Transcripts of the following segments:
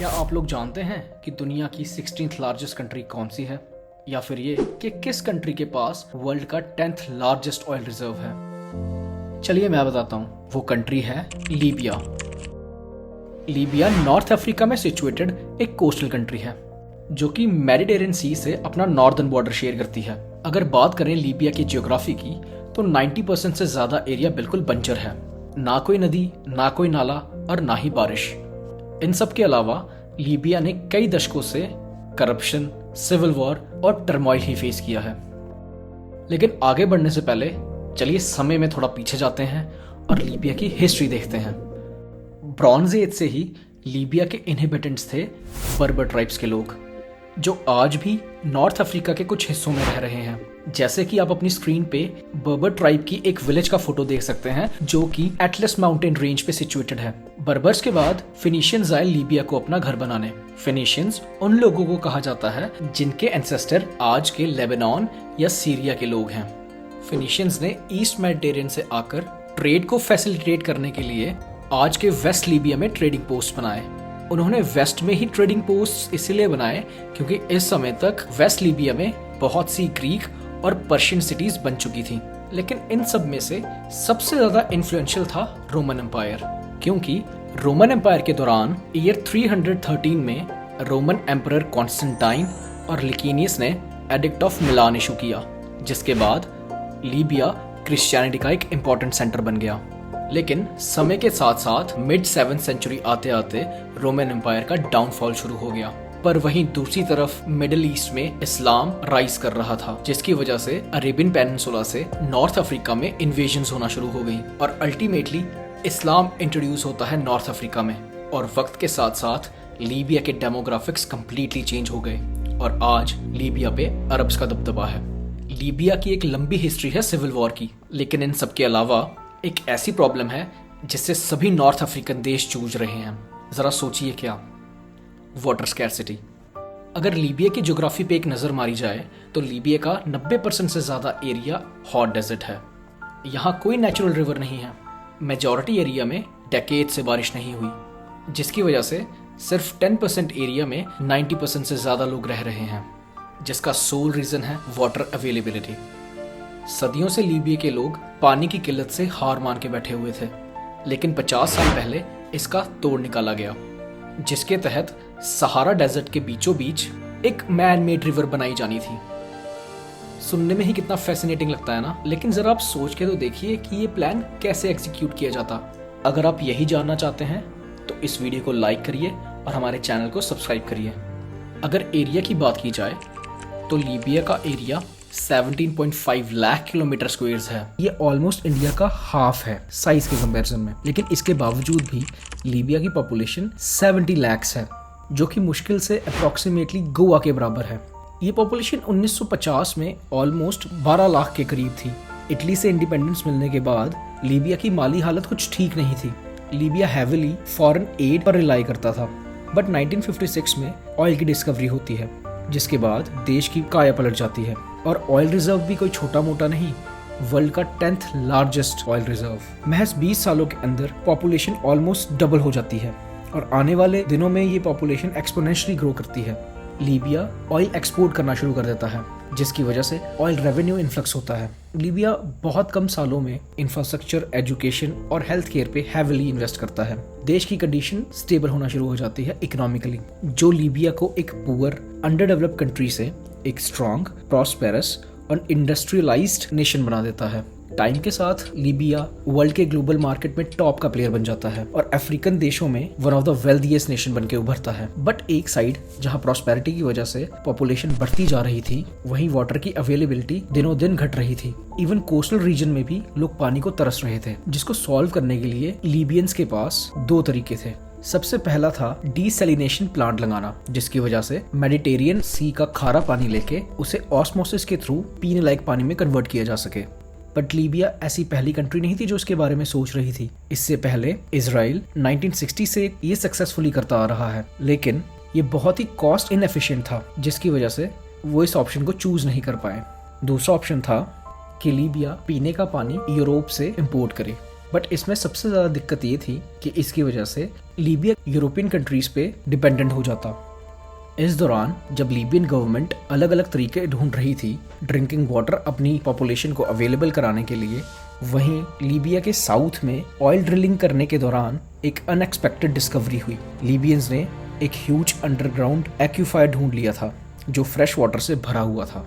क्या आप लोग जानते हैं कि दुनिया की 16th लार्जेस्ट कंट्री कौन सी है, या फिर ये कि किस कंट्री के पास वर्ल्ड का 10th लार्जेस्ट ऑयल रिजर्व है? चलिए मैं बताता हूँ। वो कंट्री है लीबिया। लीबिया नॉर्थ अफ्रीका में सिचुएटेड एक कोस्टल कंट्री है जो कि मेडिटेरियन सी से अपना नॉर्दर्न बॉर्डर शेयर करती है। अगर बात करें लीबिया की ज्योग्राफी की तो 90% से ज्यादा एरिया बिल्कुल बंजर है। ना कोई नदी, ना कोई नाला और ना ही बारिश। इन सब के अलावा लीबिया ने कई दशकों से करप्शन, सिविल वॉर और टर्मोइल ही फेस किया है। लेकिन आगे बढ़ने से पहले चलिए समय में थोड़ा पीछे जाते हैं और लीबिया की हिस्ट्री देखते हैं। ब्रॉन्ज एज से ही लीबिया के इनहेबिटेंट्स थे बर्बर ट्राइब्स के लोग, जो आज भी नॉर्थ अफ्रीका के कुछ हिस्सों में रह रहे हैं। जैसे कि आप अपनी स्क्रीन पे बर्बर ट्राइब की एक विलेज का फोटो देख सकते हैं जो कि एटलस माउंटेन रेंज पे सिचुएटेड है। बर्बर्स के बाद फिनिशियंस आए लीबिया को अपना घर बनाने। फिनिशियंस उन लोगों को कहा जाता है जिनके एंसेस्टर आज के लेबनान या सीरिया के लोग हैं। फिनिशियंस ने ईस्ट मेडिटेरियन से आकर ट्रेड को फैसिलिटेट करने के लिए आज के वेस्ट लीबिया में ट्रेडिंग पोस्ट बनाए। उन्होंने वेस्ट में ही ट्रेडिंग पोस्ट इसलिए बनाए क्योंकि इस समय तक वेस्ट लीबिया में बहुत सी ग्रीक और पर्शियन सिटीज बन चुकी थी। लेकिन इन सब में से सबसे ज्यादा इन्फ्लुएंशियल था रोमन एम्पायर, क्योंकि रोमन एम्पायर के दौरान ईयर 313 में रोमन एम्परर कॉन्स्टेंटाइन और लिकीनियस ने एडिक्ट ऑफ मिलान इशू किया, जिसके बाद लीबिया क्रिश्चियनिटी का एक इम्पोर्टेंट सेंटर बन गया। लेकिन समय के साथ साथ मिड 7th सेंचुरी आते आते रोमन एम्पायर का डाउनफॉल शुरू हो गया। पर वहीं दूसरी तरफ मिडिल ईस्ट में इस्लाम राइज कर रहा था, जिसकी वजह से अरेबियन पेनिनसुला से नॉर्थ अफ्रीका में इन्वेजन्स होना शुरू हो गई और अल्टीमेटली इस्लाम इंट्रोड्यूस होता है नॉर्थ अफ्रीका में। और वक्त के साथ साथ लीबिया के डेमोग्राफिक्स कंप्लीटली चेंज हो गए और आज लीबिया पे अरब्स का दबदबा है। लीबिया की एक लंबी हिस्ट्री है सिविल वॉर की, लेकिन इन सब के अलावा एक ऐसी प्रॉब्लम है जिससे सभी नॉर्थ अफ्रीकन देश जूझ रहे हैं। जरा सोचिए क्या? Water scarcity. अगर लीबिया की ज्योग्राफी पे एक नजर मारी जाए तो लीबिया का 90% से ज्यादा एरिया हॉट डेजर्ट है। यहाँ कोई नेचुरल रिवर नहीं है। मेजॉरिटी एरिया में डेकेड से बारिश नहीं हुई, जिसकी वजह से सिर्फ 10% एरिया में 90% से ज्यादा लोग रह रहे हैं, जिसका सोल रीजन है वाटर अवेलेबिलिटी। सदियों से लीबिया के लोग पानी की किल्लत से हार मान के बैठे हुए थे, लेकिन 50 साल पहले इसका तोड़ निकाला गया, जिसके तहत सहारा डेजर्ट के बीचों बीच एक मैन मेड रिवर बनाई जानी थी। सुनने में ही कितना फैसिनेटिंग लगता है ना, लेकिन जरा आप सोच के तो देखिए कि ये प्लान कैसे एग्जीक्यूट किया जाता। अगर आप यही जानना चाहते हैं तो इस वीडियो को लाइक करिए और हमारे चैनल को सब्सक्राइब करिए। अगर एरिया की बात की जाए तो लीबिया का एरिया 17.5 लाख किलोमीटर स्क्वायर्स है। ये ऑलमोस्ट इंडिया का हाफ है साइज के कंपैरिजन में, लेकिन इसके बावजूद भी लीबिया की पॉपुलेशन 70 लाख है, जो कि मुश्किल से अप्रोक्सीमेटली गोवा के बराबर है। ये पॉपुलेशन 1950 में ऑलमोस्ट 12 लाख के करीब थी। इटली से इंडिपेंडेंस मिलने के बाद लीबिया की माली हालत कुछ ठीक नहीं थी। लीबिया हैविली फॉरेन एड पर रिलाई करता था, बट 1956 में ऑयल की डिस्कवरी होती है, जिसके बाद देश की काया पलट जाती है और ऑयल रिजर्व भी कोई छोटा मोटा नहीं, वर्ल्ड का 10th लार्जेस्ट ऑयल रिजर्व। महज 20 सालों के अंदर पॉपुलेशन ऑलमोस्ट डबल हो जाती है और आने वाले दिनों में ये पॉपुलेशन एक्सपोनेंशियली ग्रो करती है। लीबिया ऑयल एक्सपोर्ट करना शुरू कर देता है, जिसकी वजह से ऑयल रेवेन्यू इन्फ्लक्स होता है। लीबिया बहुत कम सालों में इंफ्रास्ट्रक्चर, एजुकेशन और हेल्थ केयर पे हैविली इन्वेस्ट करता है। देश की कंडीशन स्टेबल होना शुरू हो जाती है इकोनॉमिकली, जो लीबिया को एक पुअर, अंडर डेवलप्ड कंट्री से एक स्ट्रॉन्ग, प्रॉस्पेरस और इंडस्ट्रियलाइज्ड नेशन बना देता है। टाइम के साथ लीबिया वर्ल्ड के ग्लोबल मार्केट में टॉप का प्लेयर बन जाता है और अफ्रीकन देशों में वन ऑफ द वेल्थीएस्ट नेशन बनके उभरता है। बट एक साइड जहां प्रॉस्पेरिटी की वजह से पॉपुलेशन बढ़ती जा रही थी, वहीं वाटर की अवेलेबिलिटी दिनों दिन घट रही थी। इवन कोस्टल रीजन में भी लोग पानी को तरस रहे थे, जिसको सॉल्व करने के लिए लीबियंस के पास 2 तरीके थे। सबसे पहला था डीसैलिनेशन प्लांट लगाना, जिसकी वजह से मेडिटेरियन सी का खारा पानी लेके उसे ऑस्मोसिस के थ्रू पीने लायक पानी में कन्वर्ट किया जा सके। बट लीबिया ऐसी पहली कंट्री नहीं थी जो इसके बारे में सोच रही थी। इससे पहले इजराइल 1960 से ये सक्सेसफुली करता आ रहा है, लेकिन ये बहुत ही कॉस्ट इनएफिशिएंट था, जिसकी वजह से वो इस ऑप्शन को चूज नहीं कर पाए। दूसरा ऑप्शन था कि लीबिया पीने का पानी यूरोप से इंपोर्ट करे, बट इसमें सबसे ज़्यादा दिक्कत ये थी कि इसकी वजह से लीबिया यूरोपियन कंट्रीज पे डिपेंडेंट हो जाता। इस दौरान जब लीबियन गवर्नमेंट अलग अलग तरीके ढूंढ रही थी ड्रिंकिंग वाटर अपनी पॉपुलेशन को अवेलेबल कराने के लिए, वहीं लीबिया के साउथ में ऑयल ड्रिलिंग करने के दौरान एक अनएक्सपेक्टेड डिस्कवरी हुई। लीबियंस ने एक ह्यूज अंडरग्राउंड एक्यूफायर ढूंढ लिया था जो फ्रेश वाटर से भरा हुआ था,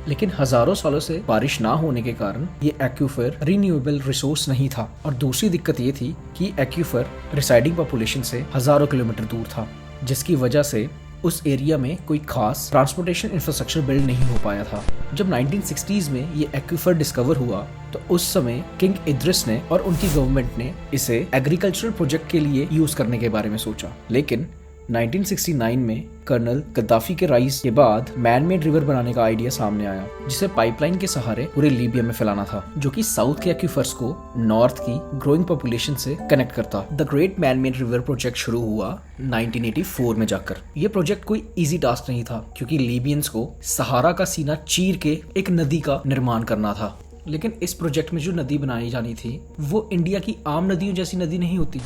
लेकिन हजारों सालों से बारिश ना होने के कारण ये एक्यूफर रिन्यूएबल रिसोर्स नहीं था। और दूसरी दिक्कत ये थी कि एक्यूफर रिसाइडिंग पॉपुलेशन से हजारों किलोमीटर दूर था, जिसकी वजह से उस एरिया में कोई खास ट्रांसपोर्टेशन इंफ्रास्ट्रक्चर बिल्ड नहीं हो पाया था। जब 1960s में ये एक्यूफर डिस्कवर हुआ तो उस समय किंग इद्रिस ने और उनकी गवर्नमेंट ने इसे एग्रीकल्चरल प्रोजेक्ट के लिए यूज करने के बारे में सोचा, लेकिन 1969 में कर्नल गद्दाफी के राइज के बाद मैन मेड रिवर बनाने का आइडिया सामने आया, जिसे पाइपलाइन के सहारे पूरे लीबिया में फैलाना था, जो कि साउथ के एक्वीफर्स को नॉर्थ की ग्रोइंग पॉपुलेशन से कनेक्ट करता। The great man made river project शुरू हुआ 1984 में जाकर। ये प्रोजेक्ट कोई इजी टास्क नहीं था, क्योंकि लीबियंस को सहारा का सीना चीर के एक नदी का निर्माण करना था। लेकिन इस प्रोजेक्ट में जो नदी बनाई जानी थी वो इंडिया की आम नदियों जैसी नदी नहीं होती।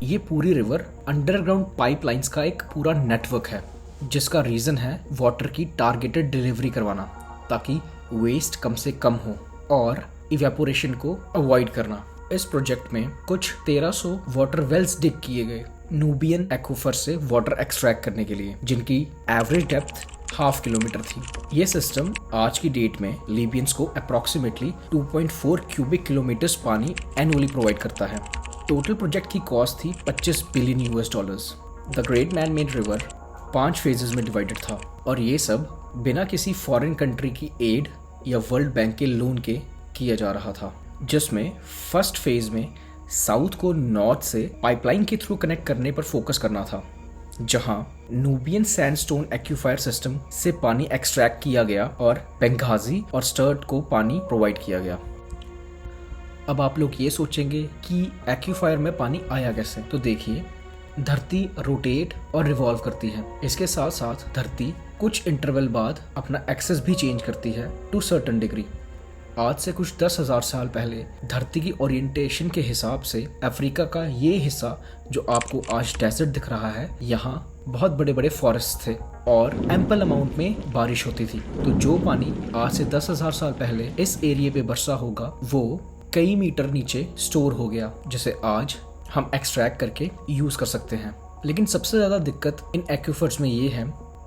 ये पूरी रिवर अंडरग्राउंड पाइपलाइंस का एक पूरा नेटवर्क है, जिसका रीजन है वाटर की टारगेटेड डिलीवरी करवाना, ताकि वेस्ट कम से कम हो और इवेपोरेशन को अवॉइड करना। इस प्रोजेक्ट में कुछ 1300 वाटर वेल्स डिग किए गए नूबियन एक्वीफर से वाटर एक्सट्रैक्ट करने के लिए, जिनकी एवरेज डेप्थ 0.5 किलोमीटर थी। ये सिस्टम आज की डेट में लीबियंस को अप्रॉक्सीमेटली 2.4 क्यूबिक किलोमीटर्स पानी एनुअली प्रोवाइड करता है। टोटल प्रोजेक्ट की कॉस्ट थी $25 billion. The great man made river 5 phases में डिवाइडेड था, और ये सब बिना किसी फॉरेन कंट्री की एड या वर्ल्ड बैंक के लोन के किया जा रहा था, जिसमें फर्स्ट फेज में साउथ को नॉर्थ से पाइपलाइन के थ्रू कनेक्ट करने पर फोकस करना था, जहां नूबियन सैंडस्टोन एक्यूफायर सिस्टम से पानी एक्सट्रैक्ट किया गया और बेंगाजी और स्टर्ट को पानी प्रोवाइड किया गया। अब आप लोग ये सोचेंगे कि एक्यूफायर में पानी आया कैसे, तो देखिए, धरती रोटेट और रिवॉल्व करती है। इसके साथ साथ धरती कुछ इंटरवल बाद अपना एक्सेस भी चेंज करती है टू सर्टेन डिग्री। आज से कुछ 10,000 साल पहले धरती की ओरिएंटेशन के हिसाब से अफ्रीका का ये हिस्सा जो आपको आज डेजर्ट दिख रहा है, यहाँ बहुत बड़े बड़े फॉरेस्ट थे और एम्पल अमाउंट में बारिश होती थी। तो जो पानी आज से 10,000 साल पहले इस एरिया पे बरसा होगा वो कई मीटर नीचे स्टोर हो गया, जिसे आज हम एक्सट्रैक्ट करके यूज कर सकते हैं। लेकिन सबसे ज्यादा दिक्कत इन एक्वीफर्स में ये है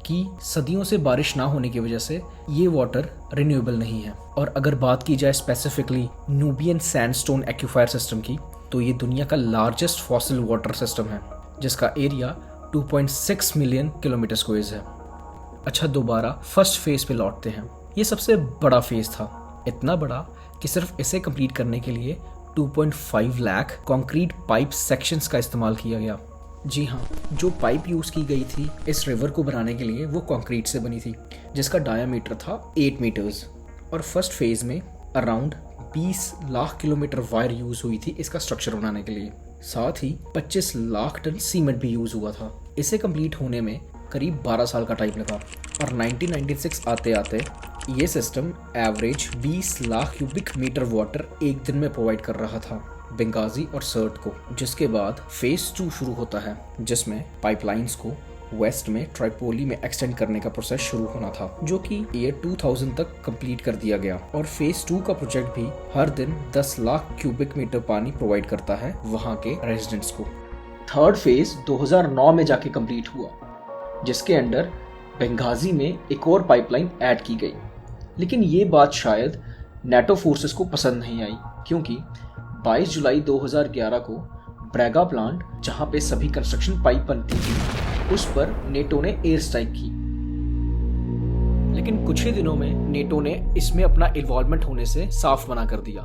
कि सदियों से बारिश ना होने की वजह से ये वाटर रिन्यूएबल नहीं है। और अगर बात की जाए स्पेसिफिकली नूबियन सैंडस्टोन एक्यूफायर सिस्टम की, तो ये दुनिया का लार्जेस्ट फॉसिल वाटर सिस्टम है, जिसका एरिया 2.6 मिलियन किलोमीटर स्क्वायर है। अच्छा, दोबारा फर्स्ट फेज पे लौटते हैं। ये सबसे बड़ा फेज था, इतना बड़ा कि सिर्फ इसे कंप्लीट करने के लिए 2.5 लाख कंक्रीट पाइप सेक्शंस का इस्तेमाल किया गया। जी हाँ, जो पाइप यूज की गई थी इस रिवर को बनाने के लिए वो कंक्रीट से बनी थी, जिसका डायामीटर था 8 मीटर्स। और फर्स्ट फेज में around 20 lakh kilometre wire use हुई थी इसका स्ट्रक्चर बनाने के लिए। साथ ही 25 लाख टन सीमेंट भी यूज हुआ था। इसे कंप्लीट होने में करीब 12 साल का टाइम लगा, और 1996 आते आते ये system average 20 lakh cubic metre water एक दिन में प्रोवाइड कर रहा था बेंगाजी और सर्ट को। जिसके बाद फेज 2 शुरू होता है, जिसमें पाइपलाइंस को वेस्ट में ट्राइपोली में एक्सटेंड करने का प्रोसेस शुरू होना था, जो कि ईयर 2000 तक कंप्लीट कर दिया गया। और फेज 2 का प्रोजेक्ट भी हर दिन 10 लाख क्यूबिक मीटर पानी प्रोवाइड करता है वहां के रेजिडेंट्स को। थर्ड फेज 2009 में जाके कंप्लीट हुआ, जिसके अंडर बेंगाजी में एक और पाइपलाइन ऐड की गई। लेकिन ये बात शायद नेटो फोर्सेस को पसंद नहीं आई, क्योंकि 22 जुलाई 2011 को ब्रेगा प्लांट, जहां पे सभी कंस्ट्रक्शन पाइप बनती थी, उस पर नेटो ने एयर स्ट्राइक की। लेकिन कुछ ही दिनों में नेटो ने इसमें अपना इन्वॉल्वमेंट होने से साफ मना कर दिया।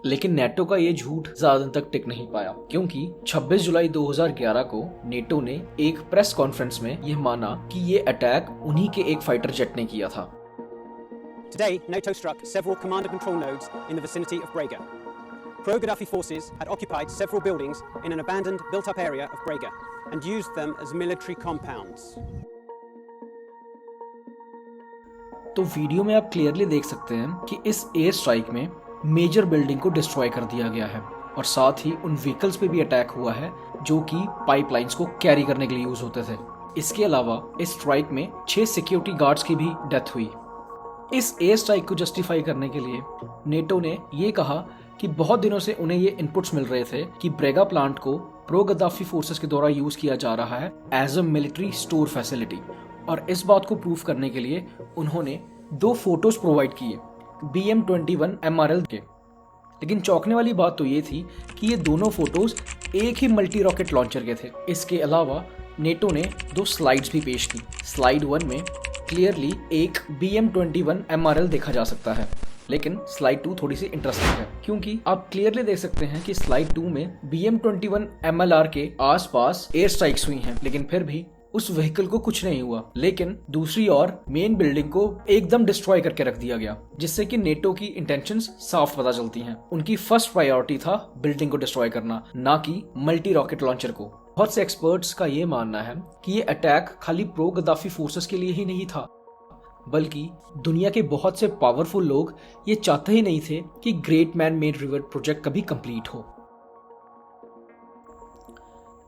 लेकिन नेटो का ये झूठ ज्यादा दिन तक टिक नहीं पाया, क्योंकि 26 जुलाई 2011 को नेटो ने एक प्रेस कॉन्फ्रेंस में यह माना कि ये अटैक उन्हीं के एक फाइटर जेट ने किया था। Today, NATO struck several command and control nodes in the vicinity of Brega. Pro-Gaddafi forces had occupied several buildings in an abandoned, built-up area of Brega and used them as military compounds. तो video में आप clearly देख सकते हैं कि इस air strike में major building को डिस्ट्रॉय कर दिया गया है, और साथ ही उन व्हीकल्स पे भी अटैक हुआ है जो कि पाइपलाइंस को कैरी करने के लिए यूज होते थे। इसके अलावा इस स्ट्राइक में 6 सिक्योरिटी गार्ड्स की भी डेथ हुई। इस एयर स्ट्राइक को जस्टिफाई करने के लिए नेटो ने ये कहा कि बहुत दिनों से उन्हें ये इनपुट्स मिल रहे थे कि ब्रेगा प्लांट को प्रो गद्दाफी फोर्सेस के द्वारा यूज किया जा रहा है as a military store facility, और इस बात को प्रूव करने के लिए उन्होंने 2 फोटोज प्रोवाइड किए BM-21 MRL के। लेकिन चौंकने वाली बात तो ये थी कि ये दोनों फोटोज एक ही मल्टी रॉकेट लॉन्चर के थे। इसके अलावा नेटो ने 2 स्लाइड्स भी पेश की। स्लाइड 1 में क्लियरली एक BM-21 MRL देखा जा सकता है, लेकिन स्लाइड 2 थोड़ी सी इंटरेस्टिंग है क्योंकि आप क्लियरली देख सकते हैं कि स्लाइड 2 में BM-21 MLR के आसपास एयर स्ट्राइक्स हुई हैं, लेकिन फिर भी उस व्हीकल को कुछ नहीं हुआ। लेकिन दूसरी ओर मेन बिल्डिंग को एकदम डिस्ट्रॉय करके रख दिया गया, जिससे कि नेटो की इंटेंशंस साफ पता चलती हैं। उनकी फर्स्ट प्रायोरिटी था बिल्डिंग को डिस्ट्रॉय करना, ना कि मल्टी रॉकेट लॉन्चर को। बहुत से एक्सपर्ट्स का ये मानना है कि ये अटैक खाली प्रो गद्दाफी फोर्सेस के लिए ही नहीं था, बल्कि दुनिया के बहुत से पावरफुल लोग ये चाहते ही नहीं थे कि great man made river project कभी कंप्लीट हो।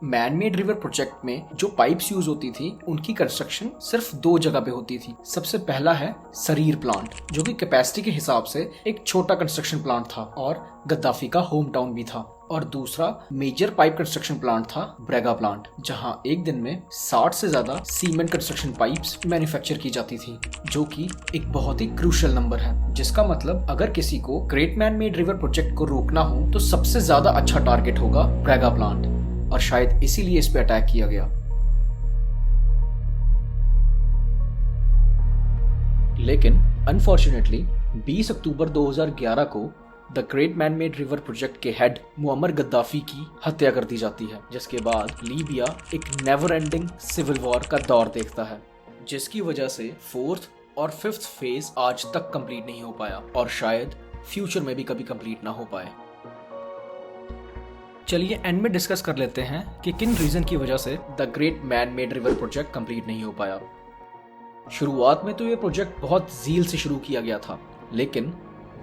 मैन मेड रिवर प्रोजेक्ट में जो पाइप्स यूज होती थी उनकी कंस्ट्रक्शन सिर्फ 2 जगह पे होती थी। सबसे पहला है सरीर प्लांट, जो कि कैपेसिटी के हिसाब से एक छोटा कंस्ट्रक्शन प्लांट था और गद्दाफी का होम टाउन भी था। और दूसरा मेजर पाइप कंस्ट्रक्शन प्लांट था ब्रेगा प्लांट, जहां एक दिन में 60 से ज्यादा सीमेंट कंस्ट्रक्शन पाइप्स मैन्युफैक्चर की जाती थी, जो कि एक बहुत ही क्रूशियल नंबर है। जिसका मतलब अगर किसी को great man made river project को रोकना हो तो सबसे ज्यादा अच्छा टारगेट होगा ब्रेगा प्लांट, और शायद इसीलिए इस पे अटैक किया गया। लेकिन अनफॉर्चुनेटली 20 अक्टूबर 2011 को the great man made river project के हेड मुअम्मर गद्दाफी की हत्या कर दी जाती है, जिसके बाद लीबिया एक नेवर एंडिंग सिविल वॉर का दौर देखता है, जिसकी वजह से 4th और 5th फेज आज तक कंप्लीट नहीं हो पाया और शायद फ्यूचर में भी कभी कंप्लीट ना हो पाए। चलिए एंड में डिस्कस कर लेते हैं कि किन रीजन की वजह से the great man made river project complete नहीं हो पाया। शुरुआत में तो ये प्रोजेक्ट बहुत ज़ील से शुरू किया गया था, लेकिन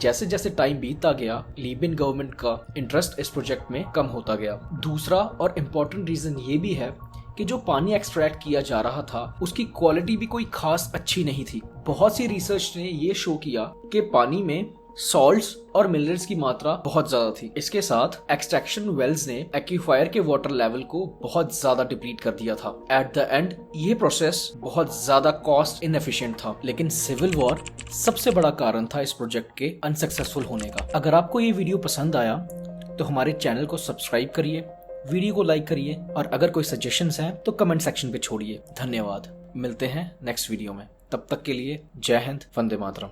जैसे जैसे टाइम बीतता गया लीबियन गवर्नमेंट का इंटरेस्ट इस प्रोजेक्ट में कम होता गया। दूसरा और इम्पोर्टेंट रीजन ये भी है कि जो पानी एक्सट्रैक्ट किया जा रहा था उसकी क्वालिटी भी कोई खास अच्छी नहीं थी। बहुत सी रिसर्च ने ये शो किया कि पानी में सॉल्ट्स और मिनरल्स की मात्रा बहुत ज्यादा थी। इसके साथ एक्सट्रैक्शन वेल्स ने एक्वीफायर के वाटर लेवल को बहुत ज्यादा डिप्लीट कर दिया था। एट द एंड ये प्रोसेस बहुत ज्यादा कॉस्ट इनएफिशिएंट था। लेकिन सिविल वॉर सबसे बड़ा कारण था इस प्रोजेक्ट के अनसक्सेसफुल होने का। अगर आपको ये वीडियो पसंद आया तो हमारे चैनल को सब्सक्राइब करिए, वीडियो को लाइक करिए, और अगर कोई सजेशंस हैं तो कमेंट सेक्शन पे छोड़िए। धन्यवाद। मिलते हैं नेक्स्ट वीडियो में, तब तक के लिए जय हिंद, वंदे मातरम।